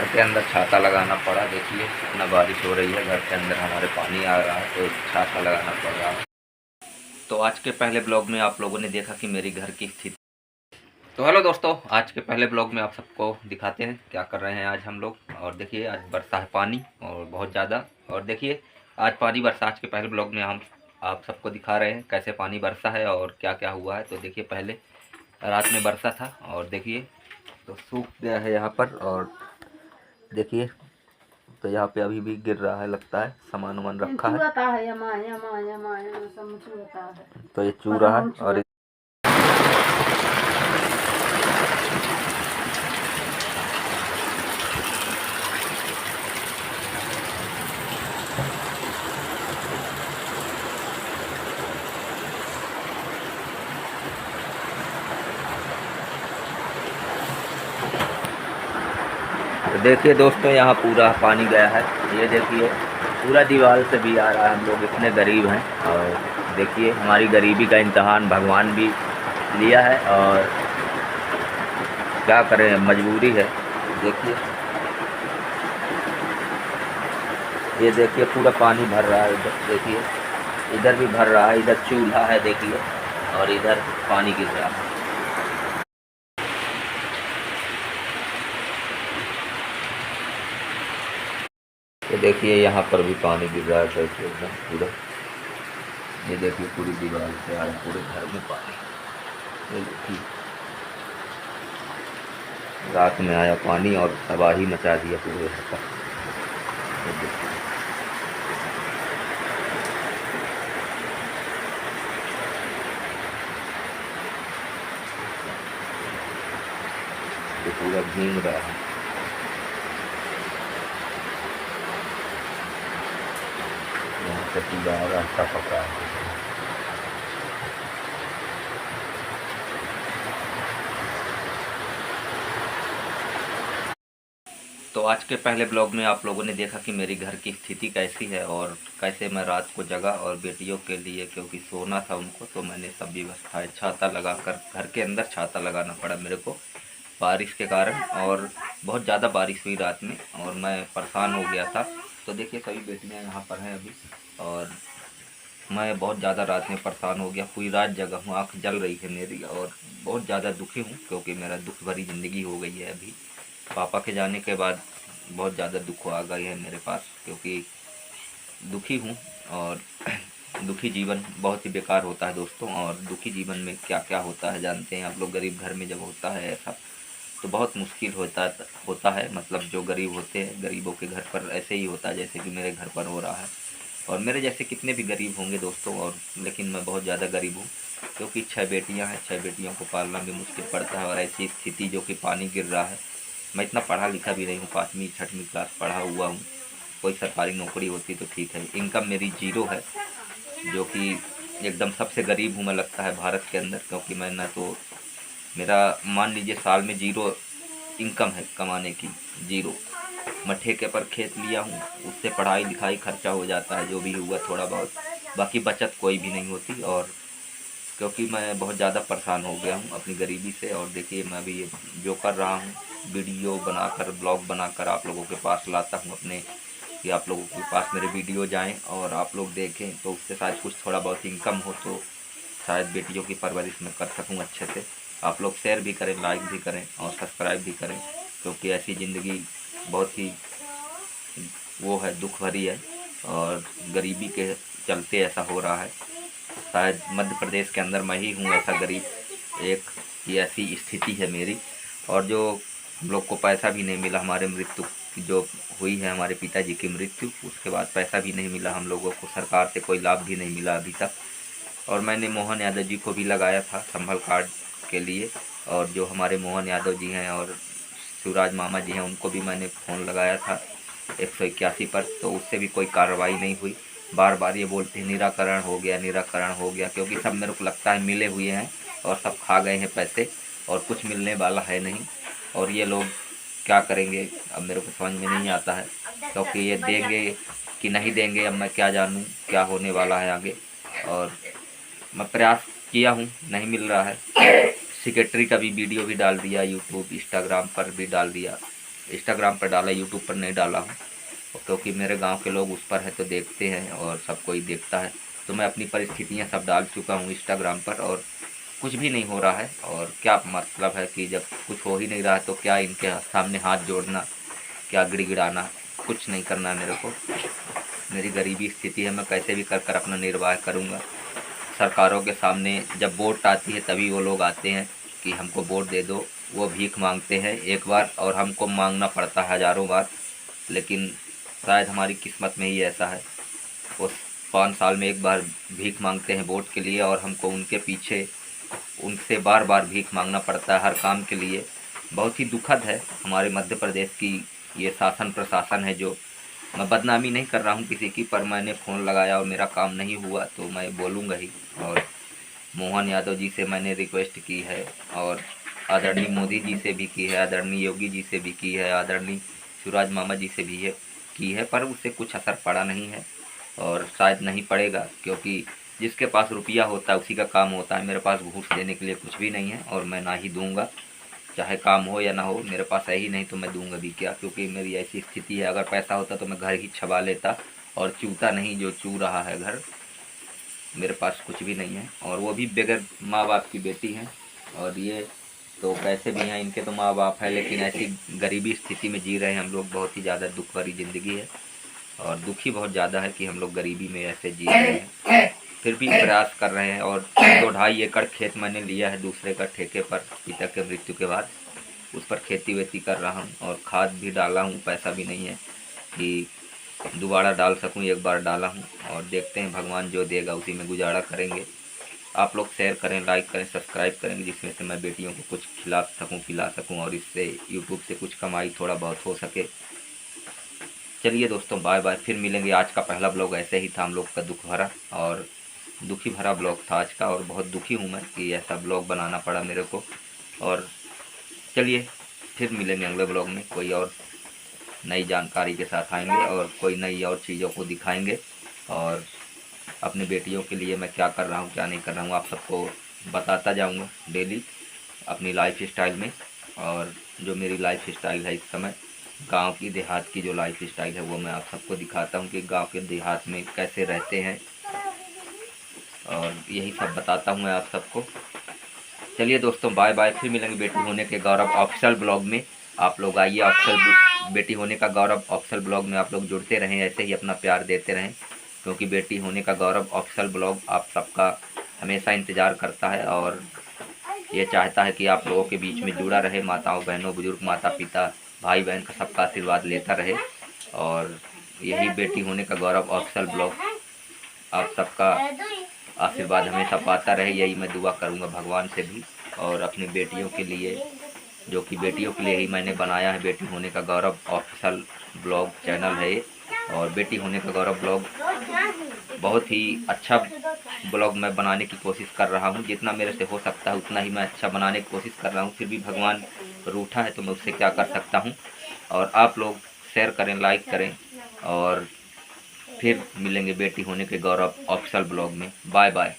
घर के अंदर छाता लगाना पड़ा। देखिए कितना बारिश हो रही है, घर के अंदर हमारे पानी आ रहा है तो छाता लगाना पड़ रहा है। तो आज के पहले ब्लॉग में आप लोगों ने देखा कि मेरी घर की स्थिति। तो हेलो दोस्तों, आज के पहले ब्लॉग में आप सबको दिखाते हैं क्या कर रहे हैं आज हम लोग। और देखिए आज बरसा है पानी और बहुत ज़्यादा। और देखिए आज पानी बरसा, आज के पहले ब्लॉग में हम आप सबको दिखा रहे हैं कैसे पानी बरसा है और क्या क्या हुआ है। तो देखिए पहले रात में बरसा था और देखिए तो सूख गया है यहाँ पर। और देखिए तो यहाँ पे अभी भी गिर रहा है, लगता है सामान वामान रखा है तो ये चू रहा है। और तो देखिए दोस्तों यहाँ पूरा पानी गया है। ये देखिए पूरा दीवार से भी आ रहा है। हम लोग इतने गरीब हैं और देखिए हमारी गरीबी का इम्तहान भगवान भी लिया है और क्या करें, मजबूरी है। देखिए ये देखिए पूरा पानी भर रहा है। इधर देखिए, इधर भी भर रहा है, इधर चूल्हा है देखिए और इधर पानी गिर रहा है। तो देखिए यहाँ पर भी पानी गिर रहा है कैसे एकदम पूरा। ये देखिए पूरी दीवार से आ रहा है, पूरे घर में पानी। ये देखिए रात में आया पानी और तबाही मचा दिया पूरे घर का। ये देखिए ये पूरा भीग रहा है। यहाँ से पूरा रास्ता पकड़ा है। तो आज के पहले ब्लॉग में आप लोगों ने देखा कि मेरी घर की स्थिति कैसी है और कैसे मैं रात को जगा और बेटियों के लिए क्योंकि सोना था उनको तो मैंने सब व्यवस्थाएं छाता लगाकर घर के अंदर छाता लगाना पड़ा मेरे को बारिश के कारण। और बहुत ज़्यादा बारिश हुई रात में और मैं परेशान हो गया था। तो देखिए सभी बेटियाँ यहाँ पर हैं अभी और मैं बहुत ज़्यादा रात में परेशान हो गया, पूरी रात जगा हूँ, आँख जल रही है मेरी और बहुत ज़्यादा दुखी हूँ क्योंकि मेरा दुख भरी ज़िंदगी हो गई है अभी। पापा के जाने के बाद बहुत ज़्यादा दुख आ गए हैं मेरे पास क्योंकि दुखी हूँ। और दुखी जीवन बहुत ही बेकार होता है दोस्तों। और दुखी जीवन में क्या क्या होता है जानते हैं आप लोग। गरीब घर में जब होता है ऐसा तो बहुत मुश्किल होता है। मतलब जो गरीब होते हैं, गरीबों के घर पर ऐसे ही होता है जैसे कि मेरे घर पर हो रहा है। और मेरे जैसे कितने भी गरीब होंगे दोस्तों, और लेकिन मैं बहुत ज़्यादा गरीब हूँ क्योंकि 6 बेटियाँ हैं, 6 बेटियों को पालना भी मुश्किल पड़ता है। और ऐसी स्थिति जो कि पानी गिर रहा है, मैं इतना पढ़ा लिखा भी नहीं हूँ, 5वीं 6वीं क्लास पढ़ा हुआ हूँ। कोई सरकारी नौकरी होती तो ठीक है, इनकम मेरी जीरो है जो कि एकदम सबसे गरीब हूँ मैं लगता है भारत के अंदर। क्योंकि मैं ना तो मेरा मान लीजिए साल में जीरो इनकम है कमाने की, जीरो। मैं ठेके पर खेत लिया हूँ, उससे पढ़ाई लिखाई खर्चा हो जाता है जो भी हुआ थोड़ा बहुत, बाकी बचत कोई भी नहीं होती। और क्योंकि मैं बहुत ज़्यादा परेशान हो गया हूँ अपनी गरीबी से। और देखिए मैं अभी ये जो कर रहा हूँ वीडियो बनाकर ब्लॉग बनाकर आप लोगों के पास लाता हूँ अपने, कि आप लोगों के पास मेरे वीडियो जाएं और आप लोग देखें तो उससे शायद कुछ थोड़ा बहुत इनकम हो तो शायद बेटियों की परवरिश में कर सकूँ अच्छे से। आप लोग शेयर भी करें, लाइक भी करें और सब्सक्राइब भी करें क्योंकि ऐसी ज़िंदगी बहुत ही वो है, दुख भरी है और गरीबी के चलते ऐसा हो रहा है। शायद मध्य प्रदेश के अंदर मैं ही हूँ ऐसा गरीब, एक ये ऐसी स्थिति है मेरी। और जो हम लोग को पैसा भी नहीं मिला, हमारे मृत्यु की जो हुई है, हमारे पिताजी की मृत्यु, उसके बाद पैसा भी नहीं मिला हम लोगों को, सरकार से कोई लाभ भी नहीं मिला अभी तक। और मैंने मोहन यादव जी को भी लगाया था संभल कार्ड के लिए, और जो हमारे मोहन यादव जी हैं और शिवराज मामा जी हैं उनको भी मैंने फ़ोन लगाया था 181 पर, तो उससे भी कोई कार्रवाई नहीं हुई। बार बार ये बोलते हैं निराकरण हो गया, निराकरण हो गया, क्योंकि सब मेरे को लगता है मिले हुए हैं और सब खा गए हैं पैसे और कुछ मिलने वाला है नहीं। और ये लोग क्या करेंगे अब मेरे को समझ में नहीं आता है, क्योंकि ये देंगे कि नहीं देंगे अब मैं क्या जानूँ क्या होने वाला है आगे। और मैं प्रयास किया हूँ, नहीं मिल रहा है। सेक्रेटरी का भी वीडियो भी डाल दिया, यूट्यूब इंस्टाग्राम पर भी डाल दिया, इंस्टाग्राम पर डाला, यूट्यूब पर नहीं डाला हूँ, क्योंकि मेरे गांव के लोग उस पर है तो देखते हैं और सब कोई देखता है। तो मैं अपनी परिस्थितियाँ सब डाल चुका हूँ इंस्टाग्राम पर, और कुछ भी नहीं हो रहा है। और क्या मतलब है कि जब कुछ हो ही नहीं रहा है तो क्या इनके सामने हाथ जोड़ना, क्या गिड़गिड़ाना, कुछ नहीं करना मेरे को। मेरी गरीबी स्थिति है, मैं कैसे भी कर कर अपना निर्वाह करूँगा। सरकारों के सामने जब वोट आती है तभी वो लोग आते हैं कि हमको वोट दे दो। वो भीख मांगते हैं एक बार और हमको मांगना पड़ता है हज़ारों बार, लेकिन शायद हमारी किस्मत में ही ऐसा है। वो 5 साल में एक बार भीख मांगते हैं वोट के लिए, और हमको उनके पीछे उनसे बार बार भीख मांगना पड़ता है हर काम के लिए। बहुत ही दुखद है हमारे मध्य प्रदेश की ये शासन प्रशासन है। जो मैं बदनामी नहीं कर रहा हूँ किसी की, पर मैंने फ़ोन लगाया और मेरा काम नहीं हुआ तो मैं बोलूँगा ही। और मोहन यादव जी से मैंने रिक्वेस्ट की है, और आदरणीय मोदी जी से भी की है, आदरणीय योगी जी से भी की है, आदरणीय शिवराज मामा जी से भी की है, पर उससे कुछ असर पड़ा नहीं है और शायद नहीं पड़ेगा, क्योंकि जिसके पास रुपया होता है उसी का काम होता है। मेरे पास घूस देने के लिए कुछ भी नहीं है और मैं ना ही दूंगा, चाहे काम हो या ना हो। मेरे पास है ही नहीं तो मैं दूंगा भी क्या, क्योंकि मेरी ऐसी स्थिति है। अगर पैसा होता तो मैं घर ही छपा लेता, और चूता नहीं जो चू रहा है घर। मेरे पास कुछ भी नहीं है, और वो भी बगैर माँ बाप की बेटी हैं। और ये तो कैसे भी हैं, इनके तो माँ बाप है, लेकिन ऐसी गरीबी स्थिति में जी रहे हैं हम लोग। बहुत ही ज़्यादा दुख भरी ज़िंदगी है, और दुखी बहुत ज़्यादा है कि हम लोग गरीबी में ऐसे जी रहे हैं। फिर भी प्रयास कर रहे हैं। और 2-2.5 एकड़ खेत मैंने लिया है दूसरे का ठेके पर, पिता के मृत्यु के बाद। उस पर खेती वेती कर रहा हूँ, और खाद भी डाला हूँ। पैसा भी नहीं है कि दोबारा डाल सकूँ, एक बार डाला हूँ, और देखते हैं भगवान जो देगा उसी में गुजारा करेंगे। आप लोग शेयर करें, लाइक करें, सब्सक्राइब करेंगे, जिसमें से मैं बेटियों को कुछ खिला सकूँ, पिला सकूँ, और इससे यूट्यूब से कुछ कमाई थोड़ा बहुत हो सके। चलिए दोस्तों, बाय बाय, फिर मिलेंगे। आज का पहला ब्लॉग ऐसे ही था हम लोग का, दुख भरा और दुखी भरा ब्लॉग था आज का, और बहुत दुखी हूँ मैं कि ऐसा ब्लॉग बनाना पड़ा मेरे को। और चलिए फिर मिलेंगे अगले ब्लॉग में, कोई और नई जानकारी के साथ आएंगे और कोई नई और चीज़ों को दिखाएंगे। और अपनी बेटियों के लिए मैं क्या कर रहा हूँ क्या नहीं कर रहा हूँ आप सबको बताता जाऊँगा डेली अपनी लाइफ स्टाइल में। और जो मेरी लाइफ स्टाइल है इस समय, गांव की देहात की जो लाइफ स्टाइल है, वो मैं आप सबको दिखाता हूँ कि गांव के देहात में कैसे रहते हैं, और यही सब बताता हूँ मैं आप सबको। चलिए दोस्तों, बाय बाय, फिर मिलेंगे बेटी होने के गौरव ऑफिशियल ब्लॉग में। आप लोग आइए ऑफिशियल बेटी होने का गौरव ऑफिशियल ब्लॉग में आप लोग जुड़ते रहें, ऐसे ही अपना प्यार देते रहें, क्योंकि बेटी होने का गौरव ऑफिशियल ब्लॉग आप सबका हमेशा इंतज़ार करता है, और ये चाहता है कि आप लोगों के बीच में जुड़ा रहे, माताओं बहनों बुजुर्ग माता पिता भाई बहन का सबका आशीर्वाद लेता रहे। और यही बेटी होने का गौरव ऑफिशियल ब्लॉग आप सबका आशीर्वाद हमेशा पाता रहे, यही मैं दुआ करूंगा भगवान से भी। और अपनी बेटियों के लिए, जो कि बेटियों के लिए ही मैंने बनाया है बेटी होने का गौरव ऑफिशियल ब्लॉग चैनल है ये। और बेटी होने का गौरव ब्लॉग बहुत ही अच्छा ब्लॉग मैं बनाने की कोशिश कर रहा हूँ, जितना मेरे से हो सकता है उतना ही मैं अच्छा बनाने की कोशिश कर रहा हूँ। फिर भी भगवान रूठा है तो मैं उससे क्या कर सकता हूँ। और आप लोग शेयर करें, लाइक करें, और फिर मिलेंगे बेटी होने के गौरव ऑफिशियल ब्लॉग में। बाय बाय।